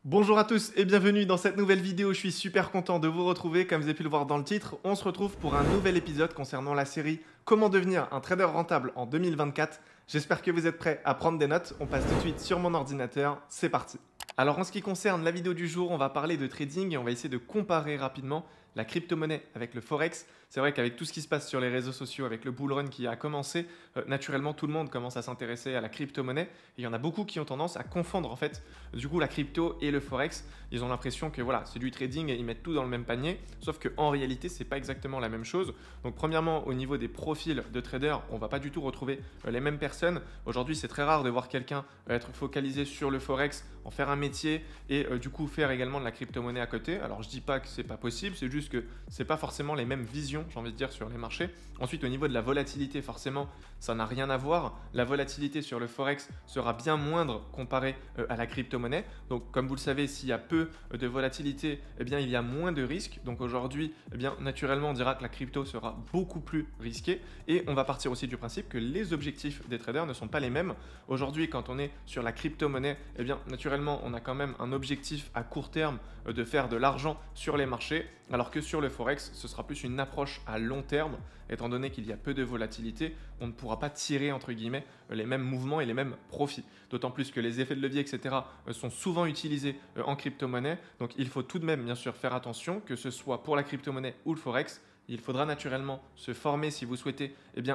Bonjour à tous et bienvenue dans cette nouvelle vidéo, je suis super content de vous retrouver. Comme vous avez pu le voir dans le titre, on se retrouve pour un nouvel épisode concernant la série Comment devenir un trader rentable en 2024. J'espère que vous êtes prêts à prendre des notes, on passe tout de suite sur mon ordinateur, c'est parti. Alors en ce qui concerne la vidéo du jour, on va parler de trading et on va essayer de comparer rapidement la crypto-monnaie avec le forex. C'est vrai qu'avec tout ce qui se passe sur les réseaux sociaux, avec le bull run qui a commencé, naturellement tout le monde commence à s'intéresser à la crypto-monnaie. Et il y en a beaucoup qui ont tendance à confondre en fait du coup la crypto et le forex. Ils ont l'impression que voilà, c'est du trading et ils mettent tout dans le même panier. Sauf qu'en réalité, c'est pas exactement la même chose. Donc premièrement, au niveau des profils de traders, on va pas du tout retrouver les mêmes personnes. Aujourd'hui, c'est très rare de voir quelqu'un être focalisé sur le forex, en faire un métier et du coup faire également de la crypto-monnaie à côté. Alors je dis pas que c'est pas possible, c'est juste que c'est pas forcément les mêmes visions, j'ai envie de dire, sur les marchés. Ensuite, au niveau de la volatilité, forcément, ça n'a rien à voir. La volatilité sur le forex sera bien moindre comparée à la crypto-monnaie. Donc, comme vous le savez, s'il y a peu de volatilité, eh bien, il y a moins de risques. Donc aujourd'hui, eh bien, naturellement, on dira que la crypto sera beaucoup plus risquée. Et on va partir aussi du principe que les objectifs des traders ne sont pas les mêmes. Aujourd'hui, quand on est sur la crypto-monnaie, eh bien, naturellement, on a quand même un objectif à court terme de faire de l'argent sur les marchés, alors que sur le forex, ce sera plus une approche à long terme. Étant donné qu'il y a peu de volatilité, on ne pourra pas tirer entre guillemets les mêmes mouvements et les mêmes profits. D'autant plus que les effets de levier, etc. sont souvent utilisés en crypto-monnaie. Donc il faut tout de même bien sûr faire attention, que ce soit pour la crypto-monnaie ou le forex. Il faudra naturellement se former si vous souhaitez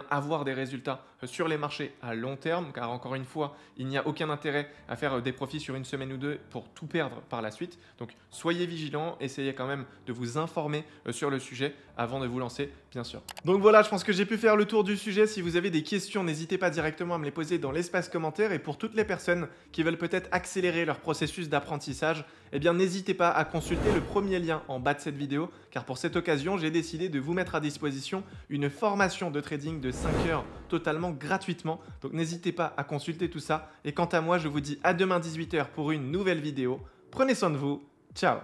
avoir des résultats sur les marchés à long terme, car encore une fois, il n'y a aucun intérêt à faire des profits sur une semaine ou deux pour tout perdre par la suite. Donc soyez vigilants, essayez quand même de vous informer sur le sujet avant de vous lancer, bien sûr. Donc voilà, je pense que j'ai pu faire le tour du sujet. Si vous avez des questions, n'hésitez pas directement à me les poser dans l'espace commentaire. Et pour toutes les personnes qui veulent peut-être accélérer leur processus d'apprentissage, eh bien n'hésitez pas à consulter le premier lien en bas de cette vidéo, car pour cette occasion, j'ai décidé de vous mettre à disposition une formation de trading de 5 heures totalement gratuitement. Donc n'hésitez pas à consulter tout ça. Et quant à moi, je vous dis à demain 18 h pour une nouvelle vidéo. Prenez soin de vous. Ciao!